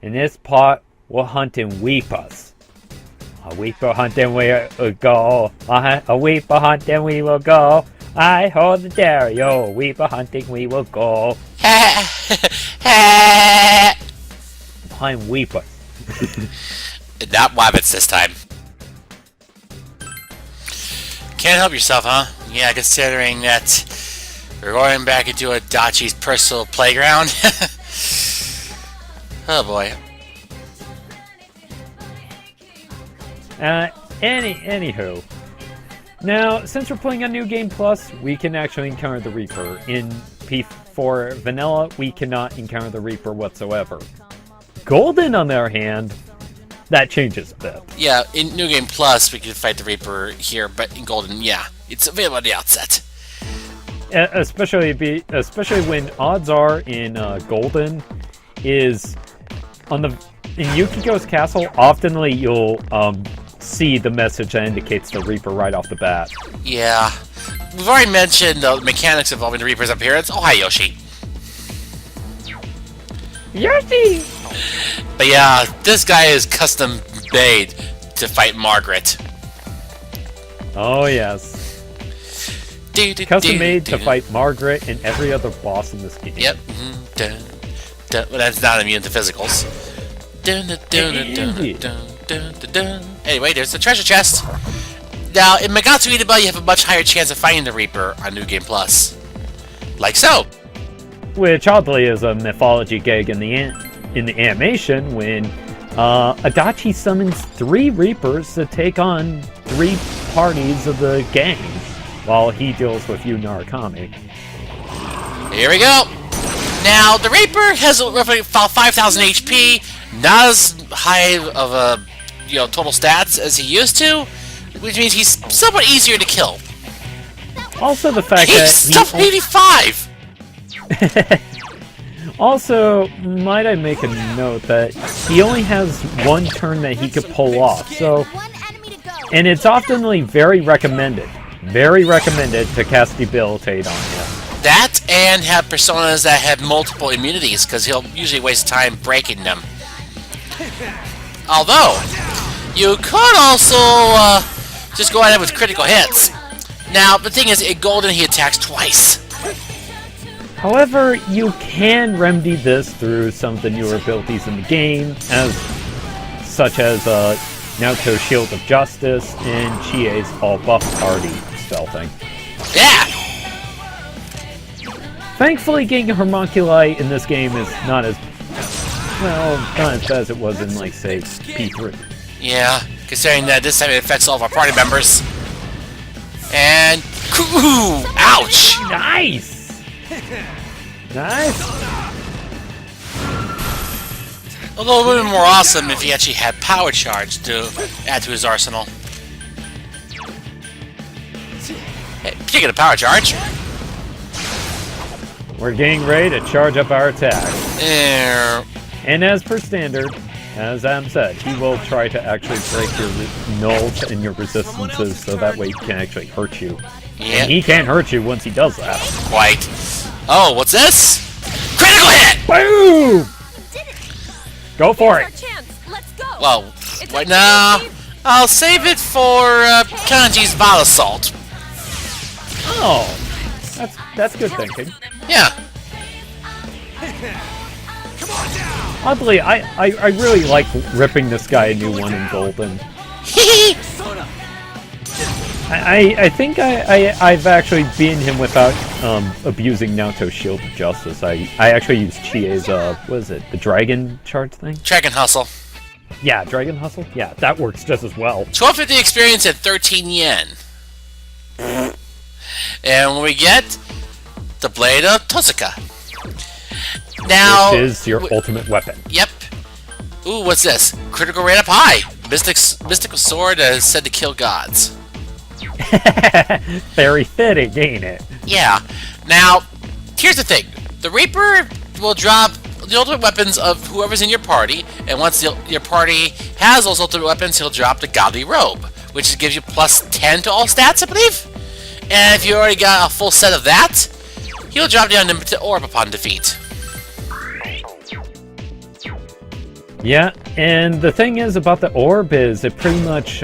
In this part, we're hunting weepers. A weeper hunting we will go. A weeper hunting we will go. I hold the dairy. Oh, weeper hunting we will go. I'm weeper. Not wabbits this time. Can't help yourself, huh? Yeah, considering that we're going back into Adachi's personal playground. Oh boy. Anywho. Now, since we're playing on New Game Plus, we can actually encounter the Reaper. In P4 Vanilla, we cannot encounter the Reaper whatsoever. Golden, on the other hand, that changes a bit. Yeah, in New Game Plus, we can fight the Reaper here, but in Golden, yeah, it's available at the outset. Especially when odds are in Golden is on the in Yukiko's castle. Oftenly, you'll see the message that indicates the Reaper right off the bat. Yeah, we've already mentioned the mechanics involving the Reaper's appearance. Oh, hi, Yoshi. Yoshi! But yeah, this guy is custom made to fight Margaret. Oh yes. Custom made to fight Margaret and every other boss in this game. Yep. Well, that's not immune to physicals. Anyway, there's the treasure chest. Now, in Megatsu Iidabe, you have a much higher chance of finding the Reaper on New Game Plus. Like so. Which oddly is a mythology gag in the animation when Adachi summons 3 Reapers to take on 3 parties of the gang, while he deals with Yu Narukami. Here we go! Now, the Reaper has roughly 5,000 HP, not as high of a total stats as he used to, which means he's somewhat easier to kill. Also the fact he's that stuff 85! Also, might I make a note that he only has 1 turn that he could pull off, so... And it's oftenly very recommended to cast Debilitate on him. That, and have personas that have multiple immunities, because he'll usually waste time breaking them. Although, you could also just go ahead with critical hits. Now, the thing is, in Golden, he attacks twice. However, you can remedy this through some of the newer abilities in the game, such as Naoto's Shield of Justice and Chie's All Buff Party spell thing. Yeah! Thankfully, getting Homunculi in this game is not as bad as it was in, like, say, P3. Yeah, considering that this time it affects all of our party members. And... Ooh, ouch! Nice! Nice! Although it would have been more awesome if he actually had Power Charge to add to his arsenal. Hey, speaking of Power Charge... We're getting ready to charge up our attack. And as per standard, as Adam said, he will try to actually break your nulls and your resistances so that way he can actually hurt you. Yep. And he can't hurt you once he does that. Quite. Oh, what's this? Critical hit! Boom! Go for it! Well, right now, I'll save it for Kanji's Ball Assault. Oh, that's good thinking. Yeah. Oddly, I really like ripping this guy a new one in Golden. I think I've actually beaten him without abusing Naoto's Shield of Justice. I actually used Chie's, what is it, the Dragon Charge thing? Dragon Hustle. Yeah, Dragon Hustle? Yeah, that works just as well. 1250 experience at 13 yen. And when we get the Blade of Tosuka. Now... Which is your ultimate weapon. Yep. Ooh, what's this? Critical rate up high. Mystical sword is said to kill gods. Very fitting, ain't it? Yeah. Now, here's the thing. The Reaper will drop the ultimate weapons of whoever's in your party, and once your party has those ultimate weapons, he'll drop the Godly Robe, which gives you plus 10 to all stats, I believe. And if you already got a full set of that, he'll drop down to Orb upon defeat. Yeah, and the thing is about the orb is it pretty much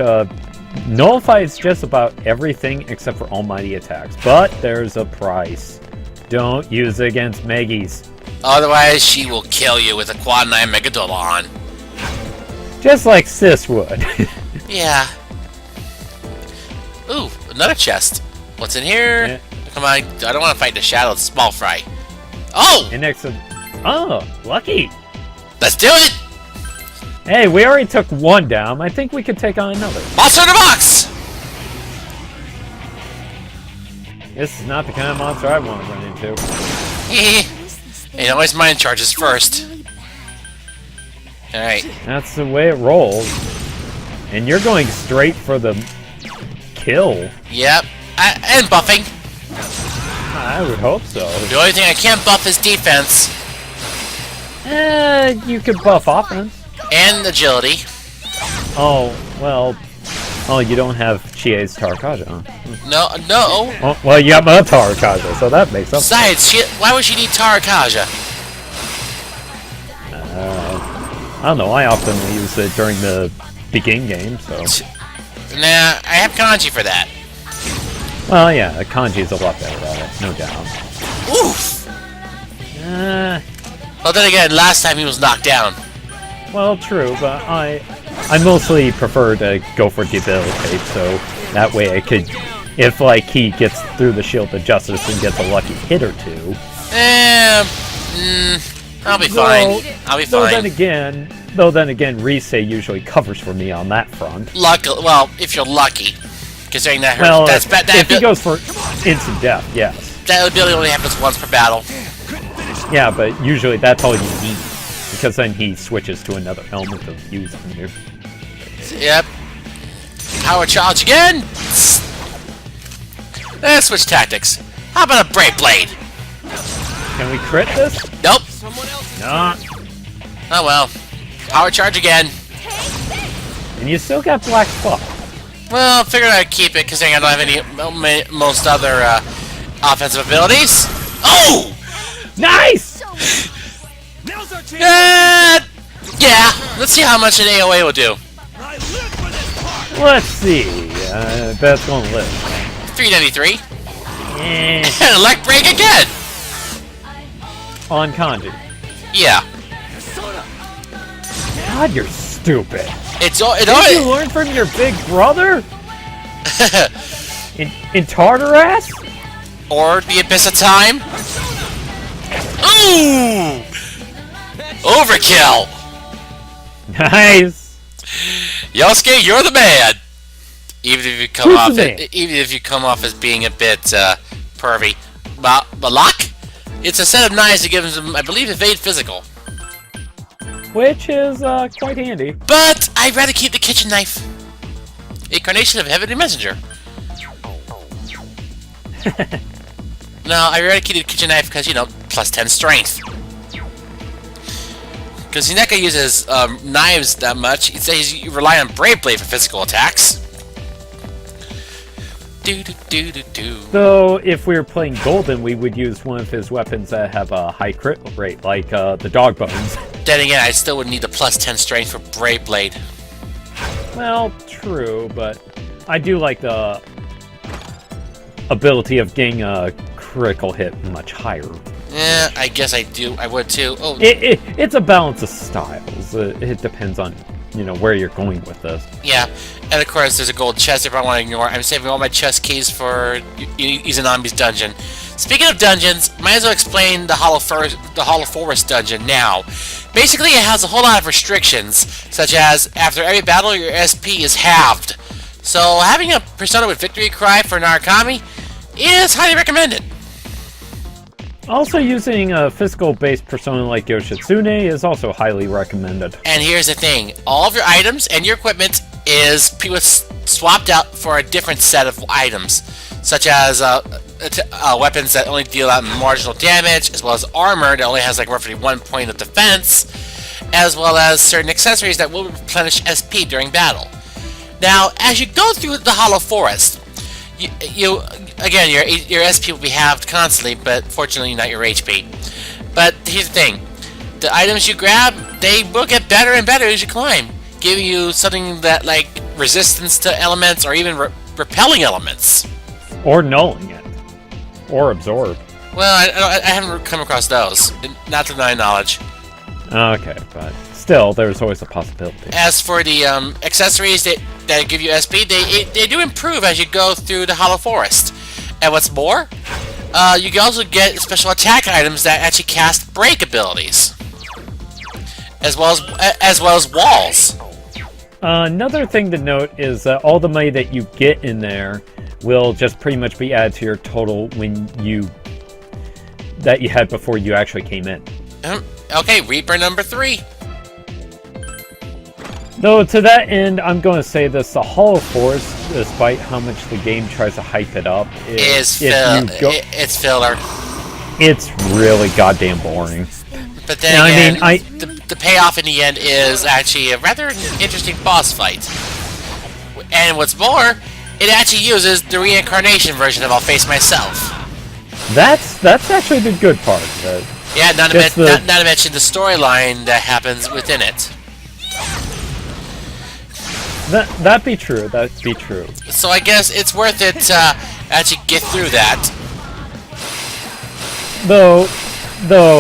nullifies just about everything except for almighty attacks. But there's a price. Don't use it against Meggies. Otherwise, she will kill you with a Quad 9 Megadolon. Just like Sis would. Yeah. Ooh, another chest. What's in here? Yeah. Come on, I don't want to fight the shadow. It's small fry. Oh! And next to... Oh, lucky. Let's do it! Hey, we already took one down. I think we could take on another. Monster in the box! This is not the kind of monster I want to run into. And always mind charges first. Alright. That's the way it rolls. And you're going straight for the kill. Yep. And buffing. I would hope so. The only thing I can't buff is defense. You could buff offense. And agility. Oh, well... Oh, you don't have Chie's Tarakaja, huh? No. Oh, well, you have a Tarakaja, so that makes sense. Besides, why would she need Tarakaja? I don't know, I often use it during the begin game, so... Nah, I have kanji for that. Well, yeah, Kanji's a lot better at it, no doubt. Oof! Well, then again, last time he was knocked down. Well, true, but I mostly prefer to go for debilitate, so that way I could... If, like, he gets through the Shield of Justice and gets a lucky hit or two... I'll be fine. I'll be fine. Though then again, Risei usually covers for me on that front. Well, if you're lucky. Considering that well, that's bad. If he goes for instant death, yes. That ability only happens once per battle. Yeah, but usually that's all you need. Because then he switches to another element of using you. Yep. Power charge again! Let's switch tactics. How about a Brave Blade? Can we crit this? Nope. Nah. Oh well. Power charge again. And you still got Black Spot. Well, I figured I'd keep it because I don't have any most other offensive abilities. Oh! Nice! Yeah. Let's see how much an AOA will do. Let's see. That's gonna live. 393. Eh. And elect break again. On Kanji. Yeah. God, you're stupid. Did you learn from your big brother? in Tartaras? Or the Abyss of Time? Ooh! Overkill! Nice! Yosuke, you're the man! Even if you come off as being a bit pervy. Balak? It's a set of knives that gives him, I believe, evade physical. Which is quite handy. But I'd rather keep the kitchen knife. Incarnation of Heavenly Messenger. No, I'd rather keep the kitchen knife because, you know, plus 10 strength. Because he's not going to use his knives that much. He says you rely on Brave Blade for physical attacks. So, if we were playing Golden, we would use one of his weapons that have a high crit rate, like the dog bones. Then again, I still would need the plus 10 strength for Brave Blade. Well, true, but I do like the ability of getting a critical hit much higher. Yeah, I guess I do. I would too. Oh, it's a balance of styles. It depends on, you know, where you're going with this. Yeah, and of course there's a gold chest if I want to ignore. I'm saving all my chest keys for Izanami's dungeon. Speaking of dungeons, might as well explain the Hollow Forest dungeon now. Basically, it has a whole lot of restrictions, such as after every battle, your SP is halved. So having a persona with Victory Cry for Narukami is highly recommended. Also, using a physical-based persona like Yoshitsune is also highly recommended. And here's the thing. All of your items and your equipment is swapped out for a different set of items, such as weapons that only deal out marginal damage, as well as armor that only has like roughly 1 point of defense, as well as certain accessories that will replenish SP during battle. Now, as you go through the Hollow Forest, again, your SP will be halved constantly, but fortunately not your HP. But here's the thing. The items you grab they will get better and better as you climb, giving you something that like resistance to elements or even repelling elements. Or nulling it. Or absorb. Well, I haven't come across those, not to my knowledge. Okay, but still, there's always a possibility. As for the accessories that give you SP, they do improve as you go through the Hollow Forest. And what's more, you can also get special attack items that actually cast break abilities, as well as walls. Another thing to note is that all the money that you get in there will just pretty much be added to your total that you had before you actually came in. Okay, Reaper number 3. Though to that end, I'm going to say this: the Hollow Forest, despite how much the game tries to hype it up, it's filler. It's really goddamn boring. But then again, the payoff in the end is actually a rather interesting boss fight. And what's more, it actually uses the reincarnation version of I'll Face Myself. That's actually the good part. Yeah, not to mention the storyline that happens within it. That'd be true. That'd be true. So I guess it's worth it to actually get through that. Though,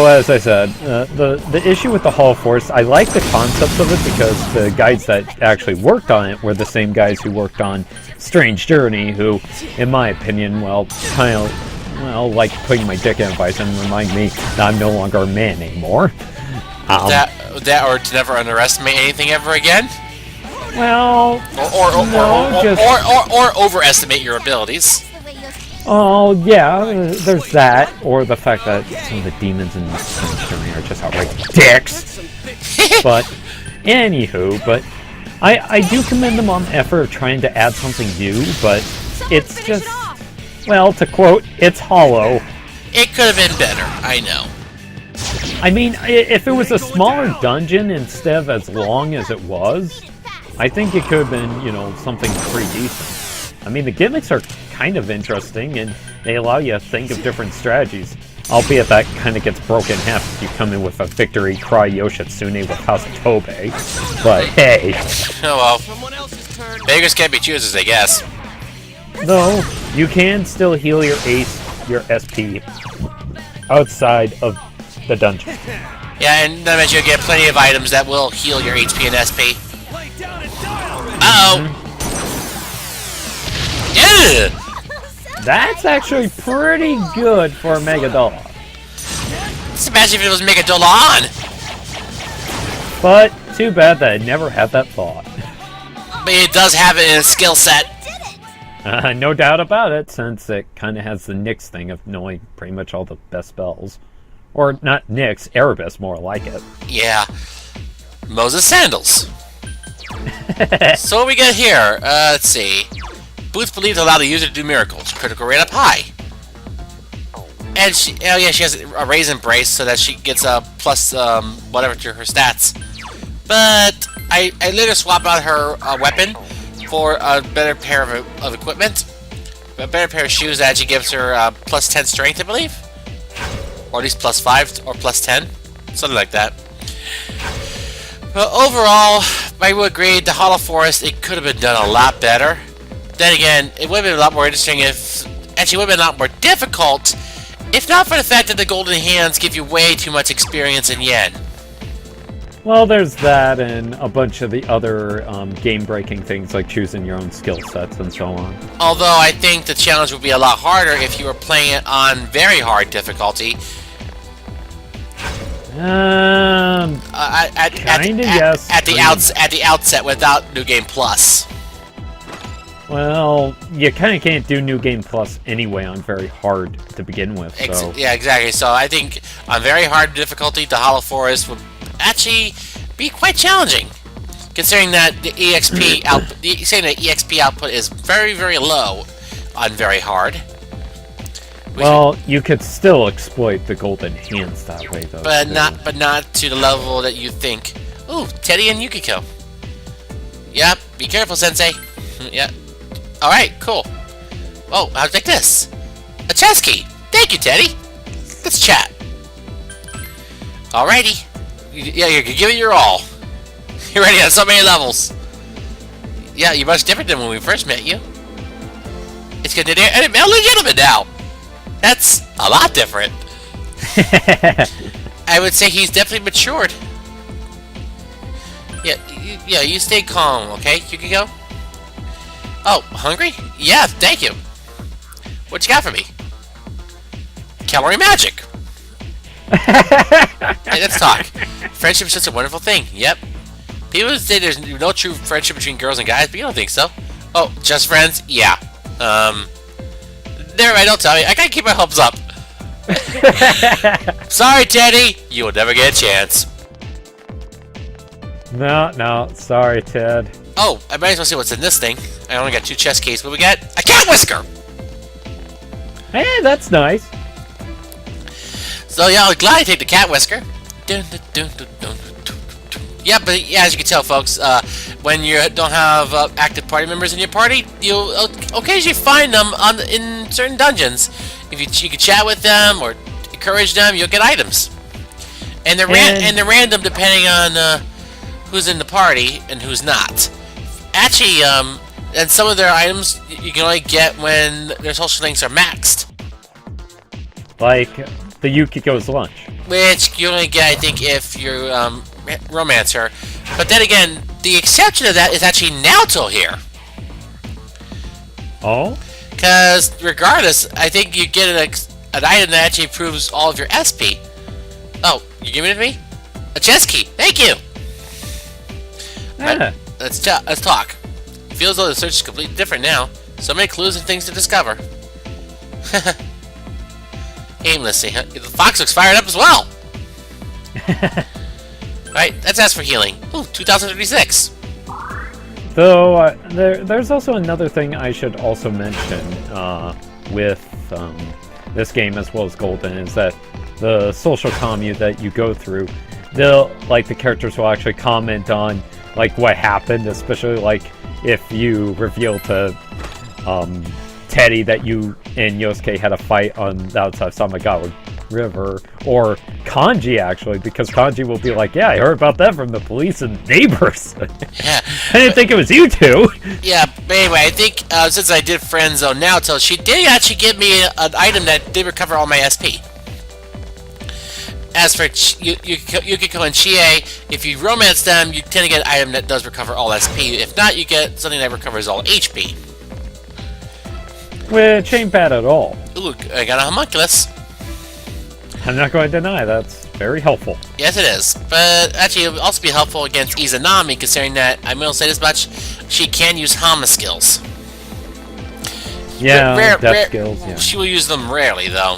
as I said, the issue with the Hollow Forest, I like the concepts of it because the guys that actually worked on it were the same guys who worked on Strange Journey, who, in my opinion, kind of, like putting my dick in a vice and remind me that I'm no longer a man anymore. That or to never underestimate anything ever again. Well, or overestimate your abilities. Oh yeah, there's that, or the fact that some of the demons in Strange Journey are just outright dicks. But anywho, I do commend them on the effort of trying to add something new, but it's just, well, to quote, it's hollow. It could have been better, I know. I mean, if it was a smaller dungeon instead of as long as it was, I think it could have been, something pretty decent. I mean, the gimmicks are kind of interesting, and they allow you to think of different strategies. Albeit that kind of gets broken in half if you come in with a Victory Cry Yoshitsune with House of Tobey. But hey. Oh well. Beggars can't be choosers, I guess. Though, you can still heal your SP, outside of the dungeon. Yeah, and that means you'll get plenty of items that will heal your HP and SP. Uh-oh! Ew! That's actually pretty good for a Megadolon. Just imagine if it was Megadolon! But, too bad that I never had that thought. But it does have it in its skill set. No doubt about it, since it kind of has the Nyx thing of knowing pretty much all the best spells. Or, not Nyx, Erebus, more like it. Yeah. Moses Sandals. So what we got here? Let's see. Boots believed to allow the user to do miracles. Critical rate up high. And she has a raise embrace so that she gets a plus whatever to her stats. But I later swap out her weapon for a better pair of equipment. A better pair of shoes that actually gives her plus 10 strength, I believe. Or at least plus 5 or plus 10. Something like that. But overall, I would agree, the Hollow Forest, it could have been done a lot better. Then again, it would have been a lot more interesting if... Actually, it would have been a lot more difficult if not for the fact that the Golden Hands give you way too much experience in yen. Well, there's that and a bunch of the other game-breaking things like choosing your own skill sets and so on. Although I think the challenge would be a lot harder if you were playing it on very hard difficulty. Yes. At the outset without New Game Plus. Well, you kind of can't do New Game Plus anyway on very hard to begin with. So. Yeah, exactly. So I think on very hard difficulty, the Hollow Forest would actually be quite challenging, considering that the EXP output is very, very low on very hard. Well, you could still exploit the Golden Hands that way, though. But not to the level that you think. Ooh, Teddy and Yukiko. Yep, be careful, Sensei. Yep. Alright, cool. Oh, I'll take this. A chess key. Thank you, Teddy. Let's chat. Alrighty. Yeah, you can give it your all. You're ready on so many levels. Yeah, you're much different than when we first met you. It's good to be a legitimate now. That's a lot different. I would say he's definitely matured. Yeah, you stay calm, okay? You can go. Oh, hungry? Yeah, thank you. What you got for me? Calorie magic. Hey, let's talk. Friendship is just a wonderful thing. Yep. People say there's no true friendship between girls and guys, but you don't think so. Oh, just friends? Yeah. Never mind, don't tell me. I gotta keep my hopes up. Sorry, Teddy. You will never get a chance. No, sorry, Ted. Oh, I might as well see what's in this thing. I only got 2 chest keys, but we got a cat whisker! Hey, that's nice. So yeah, I'm glad I take the cat whisker. Yeah, but yeah, as you can tell, folks, when you don't have active party members in your party, you'll occasionally find them in certain dungeons. If you can chat with them or encourage them, you'll get items. And they're random depending on who's in the party and who's not. Actually, and some of their items you can only get when their social links are maxed. Like the Yukiko's lunch. Which you only get, I think, if you romance her. But then again, the exception of that is actually Naoto here. Oh? Because regardless, I think you get an item that actually improves all of your SP. Oh, you giving it to me? A chest key. Thank you. Yeah. Right, let's talk. It feels as though the search is completely different now. So many clues and things to discover. Aimlessly, huh? The fox looks fired up as well. Right, let's ask for healing. Ooh, 2036. Though, there's also another thing I should also mention with this game as well as Golden, is that the social commune that you go through, the characters will actually comment on like what happened, especially like if you reveal to Teddy that you and Yosuke had a fight on the outside of Samagawa River, or Kanji actually, because Kanji will be like, yeah, I heard about that from the police and neighbors. Yeah. I didn't think it was you two. Yeah, but anyway, I think since I did friend zone Naoto, she did actually give me an item that did recover all my SP. As for Yukiko and Chie, if you romance them, you tend to get an item that does recover all SP. If not, you get something that recovers all HP. Which ain't bad at all. Ooh, I got a homunculus. I'm not going to deny that's very helpful. Yes, it is. But actually, it would also be helpful against Izanami, considering that, I will say this much, she can use Hama skills. Yeah, death skills, yeah. She will use them rarely, though.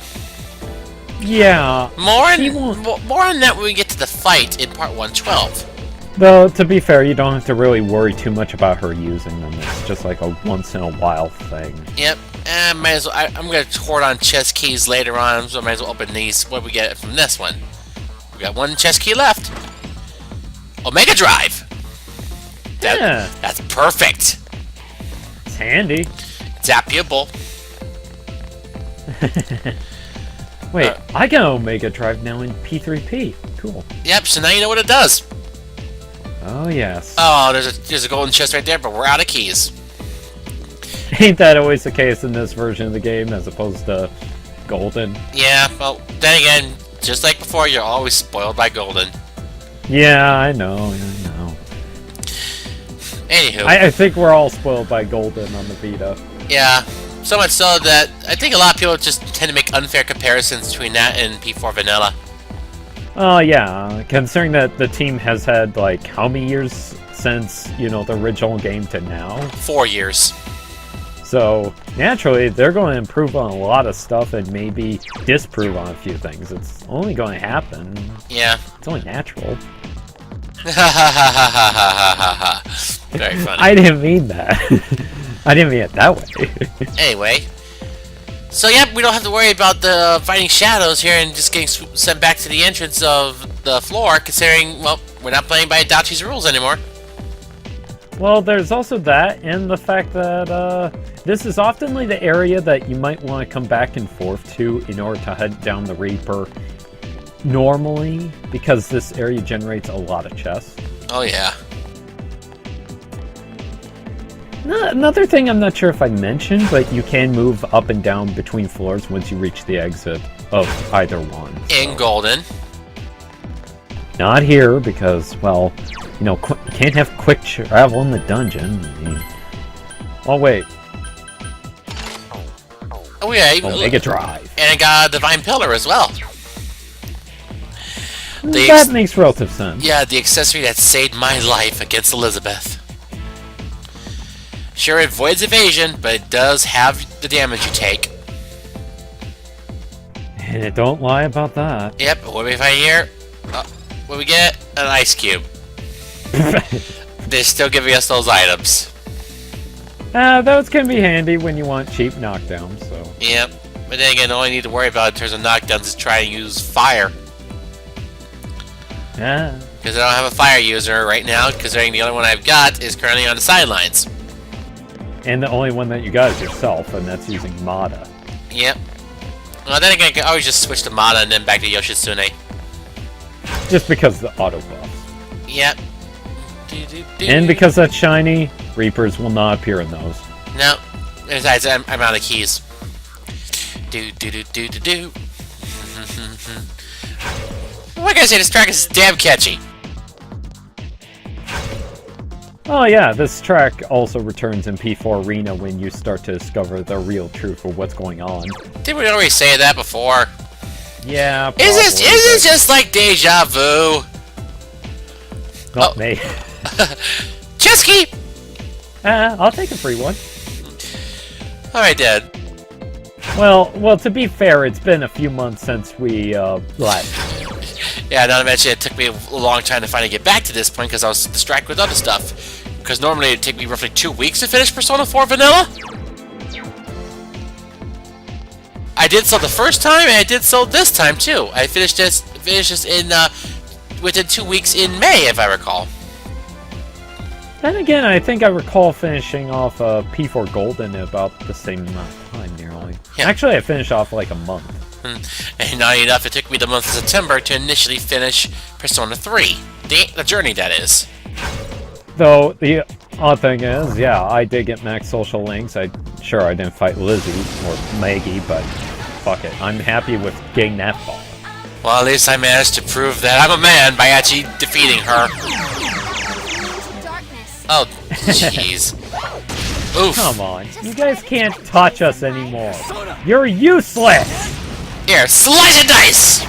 Yeah. More on that when we get to the fight in part 112. Though, to be fair, you don't have to really worry too much about her using them. It's just like a once-in-a-while thing. Yep. Might as well, I'm going to hoard on chest keys later on, so I might as well open these. What do we get from this one? We got 1 chest key left. Omega Drive! Yeah. That's perfect! It's handy. Zappable. Wait, I got Omega Drive now in P3P. Cool. Yep, so now you know what it does. Oh, yes. Oh, there's a golden chest right there, but we're out of keys. Ain't that always the case in this version of the game as opposed to Golden? Yeah, well, then again, just like before, you're always spoiled by Golden. Yeah, I know. Anywho. I think we're all spoiled by Golden on the Vita. Yeah, so much so that I think a lot of people just tend to make unfair comparisons between that and P4 Vanilla. Oh, yeah. Considering that the team has had, like, how many years since, the original game to now? 4 years. So, naturally, they're going to improve on a lot of stuff and maybe disprove on a few things. It's only going to happen. Yeah. It's only natural. Very funny. I didn't mean that. I didn't mean it that way. Anyway. So, yep, we don't have to worry about the fighting shadows here and just getting sent back to the entrance of the floor, considering, well, we're not playing by Adachi's rules anymore. Well, there's also that, and the fact that this is often the area that you might want to come back and forth to in order to hunt down the Reaper. normally, because this area generates a lot of chests. Oh, yeah. Another thing I'm not sure if I mentioned, but you can move up and down between floors once you reach the exit of either one. In Golden. Not here, because, well, you know, you can't have quick travel in the dungeon. I mean, oh, wait. Oh, yeah. Omega Drive. And it got a Divine Pillar as well. That makes relative sense. Yeah, the accessory that saved my life against Elizabeth. Sure, it voids evasion, but it does have the damage you take. And don't lie about that. Yep, what do we find here? What we get? An ice cube. They're still giving us those items. Those can be handy when you want cheap knockdowns, so... Yep, but then again, all you need to worry about in terms of knockdowns is trying to use fire. Yeah. Because I don't have a fire user right now, considering the only one I've got is currently on the sidelines. And the only one that you got is yourself, and that's using Mada. Yep. Well, then again, I can always just switch to Mada and then back to Yoshitsune. Just because of the auto buffs. Yep. And because that's shiny, Reapers will not appear in those. No. Besides, I'm out of keys. Do. What can I say? This track is damn catchy. Oh yeah, this track also returns in P4 Arena when you start to discover the real truth of what's going on. Didn't we already say that before? Yeah, probably, Is this just like deja vu? Not me. Chesky! I'll take a free one. Alright, Dad. Well, to be fair, it's been a few months since we left. Yeah, not to mention it took me a long time to finally get back to this point because I was distracted with other stuff. Because normally it'd take me roughly 2 weeks to finish Persona 4 Vanilla. I did so the first time, and I did so this time too. I finished this in within 2 weeks in May, if I recall. Then again, I think I recall finishing off P4 Golden in about the same amount of time, nearly. Yeah. Actually, I finished off like a month. And not enough, it took me the month of September to initially finish Persona 3. The journey, that is. Though, the odd thing is, yeah, I did get max social links. Sure, I didn't fight Lizzie or Maggie, but fuck it. I'm happy with getting that far. Well, at least I managed to prove that I'm a man by actually defeating her. Oh, jeez. Oof. Come on, you guys can't touch us anymore. You're useless! Here, slice and dice!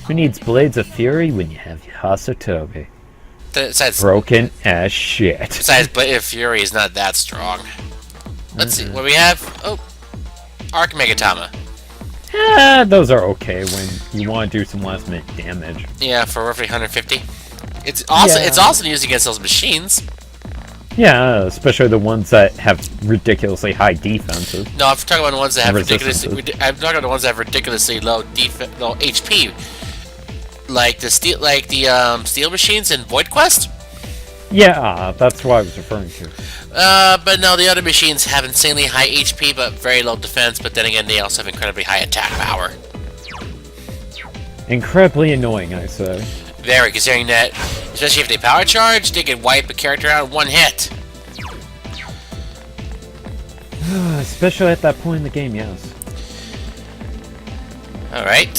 Who needs Blades of Fury when you have Hasatobi? Besides, Broken as shit. besides, Blade of Fury is not that strong. Let's see, what we have? Oh, Arc Megatama. Those are okay when you want to do some last minute damage. Yeah, for roughly 150. It's also used against those machines. Yeah, especially the ones that have ridiculously high defenses. No, I'm talking about the ones that have Resistances. I'm talking about the ones that have ridiculously low HP, like the steel machines in Void Quest. Yeah, that's what I was referring to. But no, the other machines have insanely high HP but very low defense. But then again, they also have incredibly high attack power. Incredibly annoying, I say. Very, considering that, especially if they power charge, they can wipe a character out in one hit. Especially at that point in the game, yes. Alright,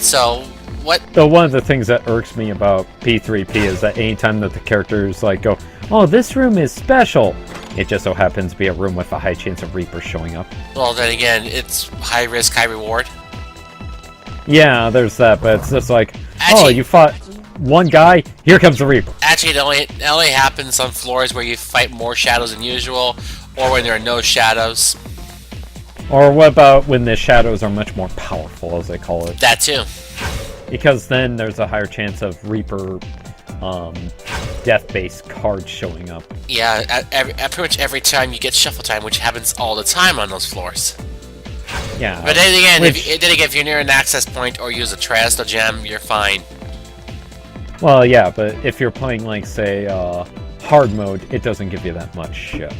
so, what? Though one of the things that irks me about P3P is that anytime that the characters like go, oh, this room is special, it just so happens to be a room with a high chance of Reapers showing up. Well, then again, it's high risk, high reward. Yeah, there's that, but it's just like, Actually, oh, you fought one guy, here comes the Reaper. Actually, it only happens on floors where you fight more shadows than usual, or when there are no shadows. Or what about when the shadows are much more powerful, as they call it? That too. Because then there's a higher chance of Reaper death-based cards showing up. Yeah, at pretty much every time you get shuffle time, which happens all the time on those floors. Yeah. But then again, if you're near an access point or use a Trasdo gem, you're fine. Well, yeah, but if you're playing, like, say, hard mode, it doesn't give you that much shit.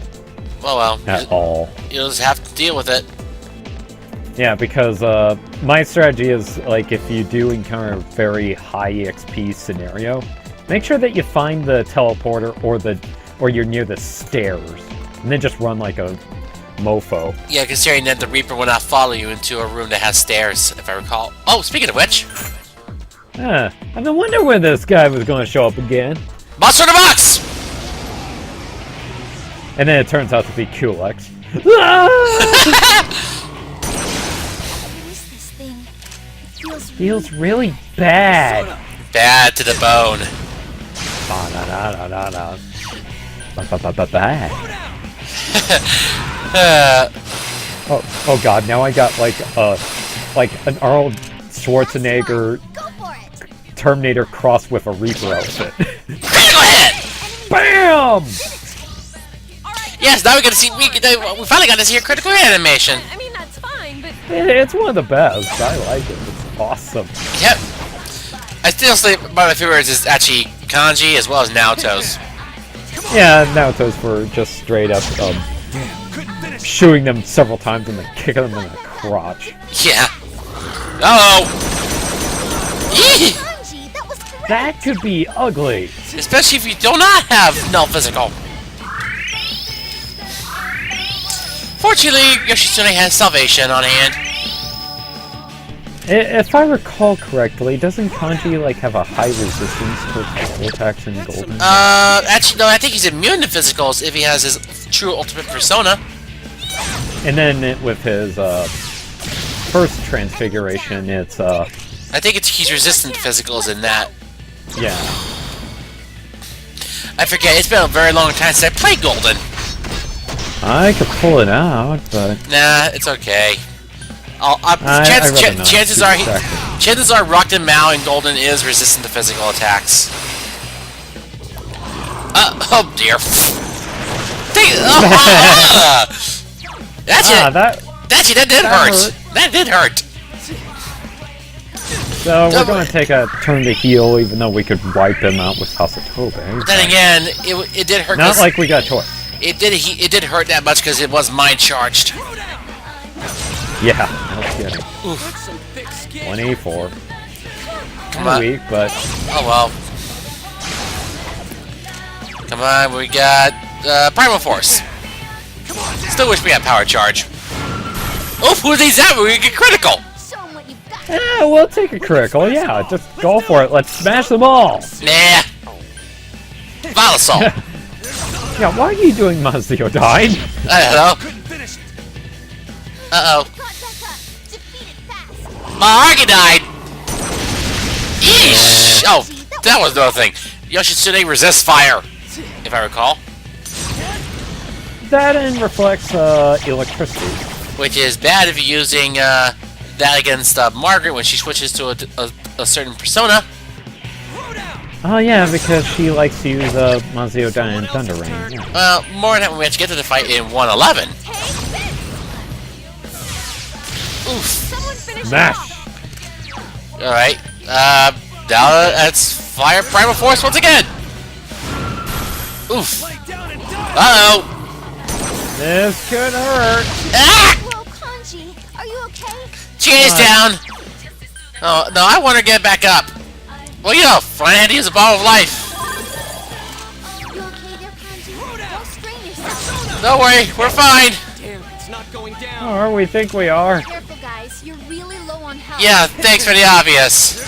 Well, At all. You'll just have to deal with it. Yeah, because my strategy is, like, if you do encounter a very high EXP scenario, make sure that you find the teleporter or you're near the stairs, and then just run like a mofo. Yeah, considering that the Reaper will not follow you into a room that has stairs, if I recall. Oh, speaking of which... I've been wondering when this guy was going to show up again. Monster in the box! And then it turns out to be Kulex. Feels really bad. Bad to the bone. Bad. Oh god, now I got like an Arnold Schwarzenegger Terminator cross with a Reaper outfit. Critical hit! BAM! Yes, now we got to see. We finally got to see a critical hit animation. I mean, that's fine, but It's one of the best. I like it. It's awesome. Yep. I still say one of my favorites is actually Kanji as well as Naoto's. Yeah, Naoto's for just straight up shooting them several times and then kicking them in the crotch. Yeah. Uh-oh. Yee! Kanji, that was correct. That could be ugly. Especially if you do not have null physical. Fortunately, Yoshitsune has salvation on hand. If I recall correctly, doesn't Kanji like have a high resistance towards physical attacks in Golden? Actually, no, I think he's immune to physicals if he has his true ultimate persona. And then with his first transfiguration, it's I think he's resistant to physicals in that. yeah. I forget, it's been a very long time since I played Golden. I could pull it out, but Nah, it's okay. I'd rather not. Chances are Rockton Mao in Golden is resistant to physical attacks. Oh dear. That did hurt. That did hurt. So we're going to take a turn to heal, even though we could wipe him out with Hasatobe. But then again, it did hurt. Not like we got a choice. It did hurt that much because it was mind charged. Yeah, no kidding. Oof. 184. Come on. Weak, but Oh well. Come on, we got Primal Force. Still wish we had Power Charge. Oh, who are these at? We get critical. Show 'em what you've got. yeah, we'll take a critical. Yeah, just go for it. Let's smash them all. Nah. Volatile. Yeah, why are you doing Mazio dying? I don't know. Uh-oh. Defeated fast. My Argy died! Yeesh! Oh, that was another thing. Yoshitsune resists fire, if I recall. That and reflects electricity. Which is bad if you're using that against Margaret when she switches to a certain persona. Oh yeah, because she likes to use Mazio Dai and Thunder Rain. Yeah. Well, more than that when we have to get to the fight in 111. Oof. Someone finish Smash! Alright. Now that's Fire Primal Force once again! Oof. Uh-oh! This could hurt. Ah! Well, Kanji, are you okay? Cheese down! Oh, no, I want to get back up. Well, you know, Fine had to use a bottle of life. You okay there, Kanji? Don't strain yourself. Don't worry, we're fine. Damn, it's not going down. Or we think we are. Careful, guys. You're really low on health. Yeah, thanks for the obvious.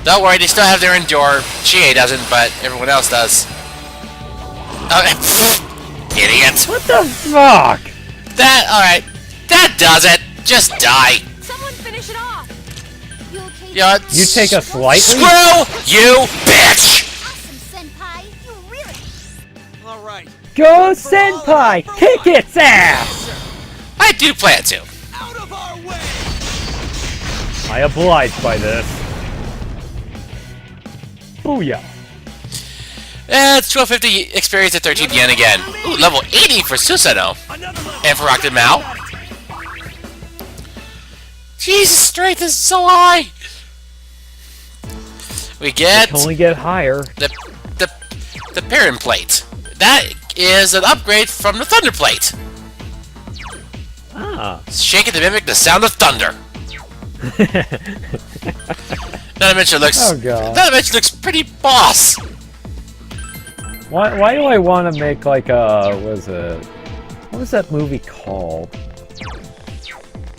Don't worry, they still have their Endure. Chie doesn't, but everyone else does. Okay. Idiot. What the fuck? Alright. That does it. Just die. Someone finish it off. You okay? Yeah, You take us lightly? Screw you, bitch! Awesome, Senpai. You really. All right, Go Senpai! Kick its ass! I do plan to. out of our way. I oblige by this. Booyah. It's 1250 experience at 13 yen again. Ooh, level 80 for Susanoo. Another level. And for Rockton Mao. Jesus, strength is so high. We get Can only get higher. the Perrin Plate. That is an upgrade from the Thunder Plate. Ah. Shake it to mimic the sound of thunder. Not to mention it looks. Oh, God. Not to mention it looks pretty boss. Why do I want to make like a... What was that movie called?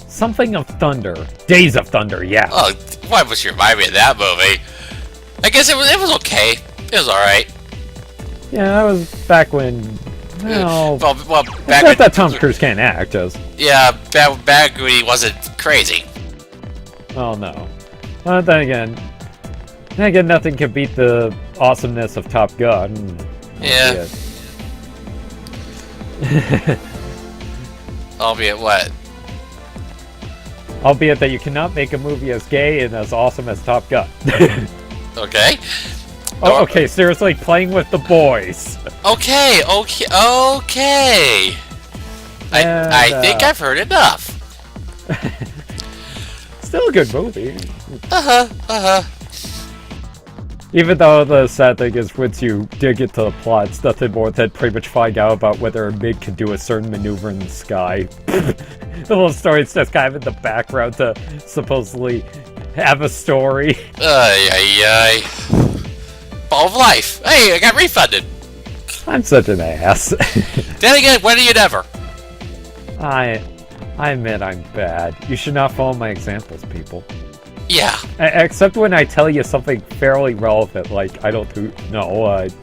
Something of Thunder. Days of Thunder, yeah. Oh, why would you remind me of that movie? I guess it was okay. It was alright. Yeah, that was back when... Well, Well, it's back not when, that Tom Cruise can't act, just... Yeah, back when he wasn't crazy. Oh, no. Then again, nothing can beat the awesomeness of Top Gun. Yeah. Albeit what? Albeit that you cannot make a movie as gay and as awesome as Top Gun. Okay. Oh, okay, seriously, playing with the boys. Okay. And, I think I've heard enough. Still a good movie. Uh-huh. Even though the sad thing is, once you dig into the plot, it's nothing more than pretty much find out about whether a MiG can do a certain maneuver in the sky. The little story is just kind of in the background to supposedly have a story. Ay. Ball of life. Hey, I got refunded. I'm such an ass. Then again, when are you never? I admit I'm bad. You should not follow my examples, people. Yeah. Except when I tell you something fairly relevant, like I don't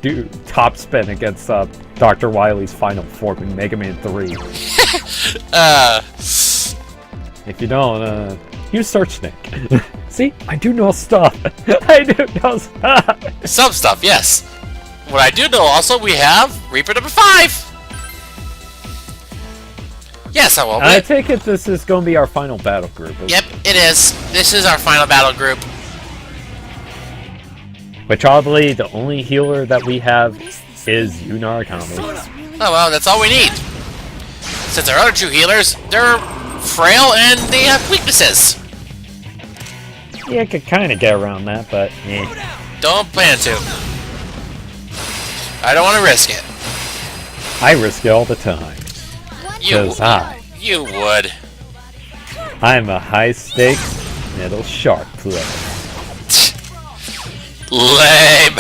do top spin against Dr. Wily's final form in Mega Man 3. If you don't, use Search Snake. See, I do know stuff. I do know stuff. Some stuff, yes. What I do know also, we have Reaper number 5. Yes, I will. I take it this is going to be our final battle group. Yep, it is. This is our final battle group. Which oddly, the only healer that we have is Unarakami. Oh well, that's all we need. Since our other two healers, they're frail and they have weaknesses. Yeah, I could kind of get around that, but eh. Don't plan to. I don't want to risk it. I risk it all the time. You would. I'm a high-stakes middle shark player. Lame.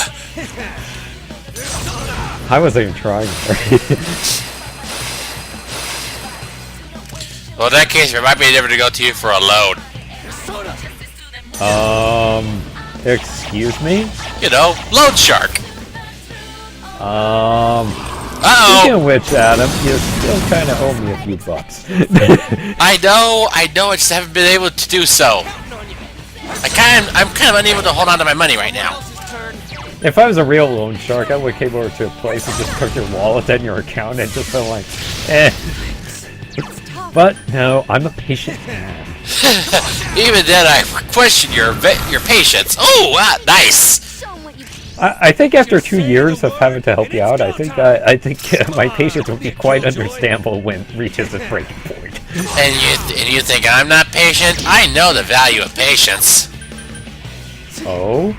I wasn't even trying. Well, in that case, it might be never to go to you for a load. Excuse me? You know, load shark. Uh-oh. Speaking of which, Adam, you still kind of owe me a few bucks. I know, I just haven't been able to do so. I'm kind of unable to hold on to my money right now. If I was a real loan shark, I would came over to a place and just took your wallet and your account and just been like, eh. But no, I'm a patient man. Even then, I question your patience. Oh, nice. I think after 2 years of having to help you out, I think my patience will be quite understandable when it reaches a breaking point. And you think I'm not patient? I know the value of patience. Oh?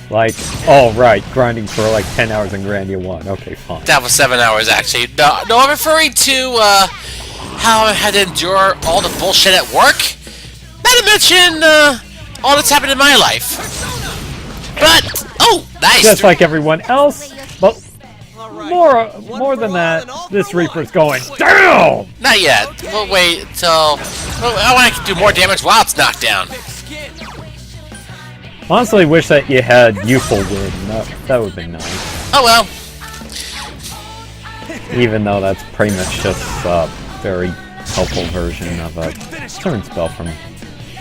Like, oh right, grinding for like 10 hours in Grandia 1. Okay, fine. That was 7 hours, actually. No, I'm referring to how I had to endure all the bullshit at work. Not to mention all that's happened in my life. But, oh, nice. Just like everyone else, but more than that, this Reaper's going down! Not yet. We'll wait until... I want to do more damage while it's knocked down. Honestly, wish that you had youthful win. That would be nice. Oh well. Even though that's pretty much just a very helpful version of a turn spell from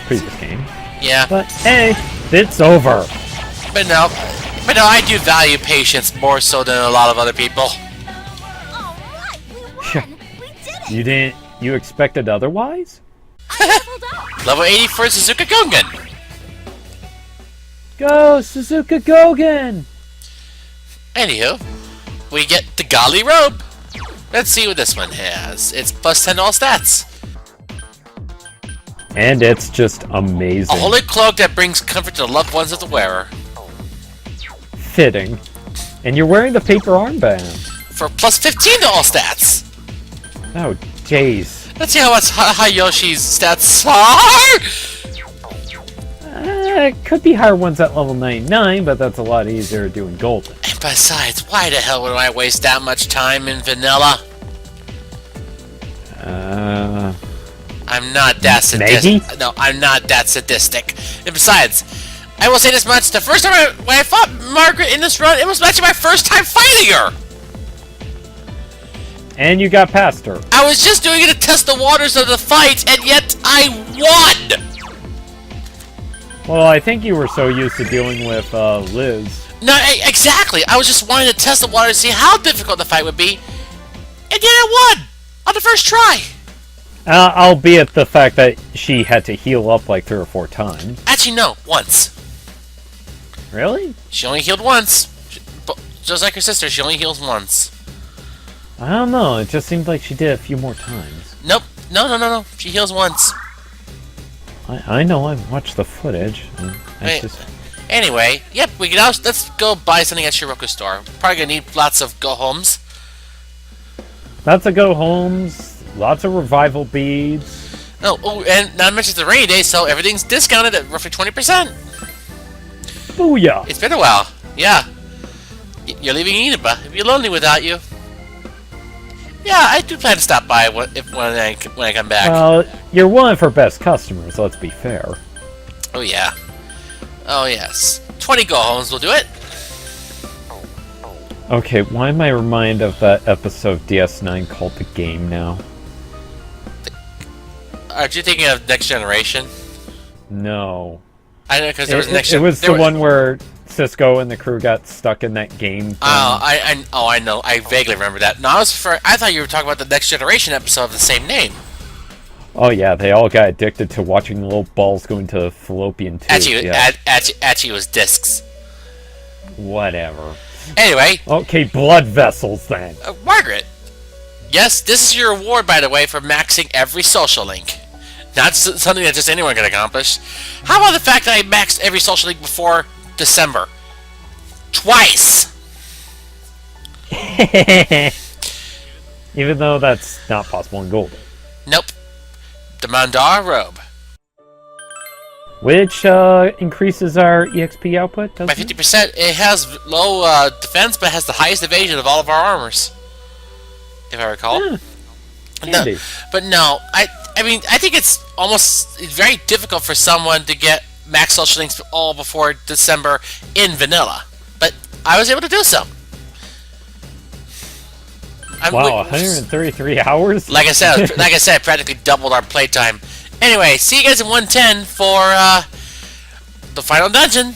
previous game. Yeah. But hey, it's over. But no, I do value patience more so than a lot of other people. You expected otherwise? Level 80 for Suzuka Gungan. Go, Suzuka Gogan! Anywho, we get the Gali Robe. Let's see what this one has. It's plus 10 to all stats. And it's just amazing. A holy cloak that brings comfort to the loved ones of the wearer. Fitting. And you're wearing the paper armband. For plus 15 to all stats. Oh, jeez. Let's see how Yoshi's stats are. Could be higher ones at level 99, but that's a lot easier to do in Golden. And besides, why the hell would I waste that much time in vanilla? I'm not that sadistic. Maggie? No, I'm not that sadistic. And besides, I will say this much: the first time when I fought Margaret in this run, it was actually my first time fighting her. And you got past her. I was just doing it to test the waters of the fight, and yet I won. Well, I think you were so used to dealing with Liz. No, exactly. I was just wanting to test the water to see how difficult the fight would be, and yet I won on the first try. Albeit the fact that she had to heal up like 3 or 4 times. Actually, no, once. Really? She only healed once. Just like her sister, she only heals once. I don't know. It just seemed like she did a few more times. Nope. No. She heals once. I know. I watched the footage. Anyway, yep. We can let's go buy something at Shiroku's store. Probably gonna need lots of go homes. Lots of go homes. Lots of revival beads. Oh, and not to mention it's a rainy day, so everything's discounted at roughly 20%. Booyah! It's been a while. Yeah. You're leaving Inaba. It'd be lonely without you. Yeah, I do plan to stop by when I come back. Well, you're one of her best customers, let's be fair. Oh, yeah. Oh, yes. 20 go-homes will do it. Okay, why am I reminded of that episode of DS9 called The Game now? Aren't you thinking of Next Generation? No. I know, because there was Next It was Generation. the one where Cisco and the crew got stuck in that game thing. I know. I vaguely remember that. No, I thought you were talking about the Next Generation episode of the same name. Oh yeah, they all got addicted to watching little balls go into fallopian tubes. Actually, it was discs. Whatever. Anyway. Okay, blood vessels then. Margaret. Yes, this is your reward, by the way, for maxing every social link. Not something that just anyone can accomplish. How about the fact that I maxed every social link before December? Twice! Even though that's not possible in Gold. Nope. The Mandar robe. Which increases our EXP output, doesn't By 50%. It has low defense, but has the highest evasion of all of our armors. If I recall. Handy. But no, I mean, I think it's very difficult for someone to get max social links all before December in vanilla. But I was able to do so. Wow, 133 hours? Like I said, practically doubled our playtime. Anyway, see you guys in 110 for the final dungeon.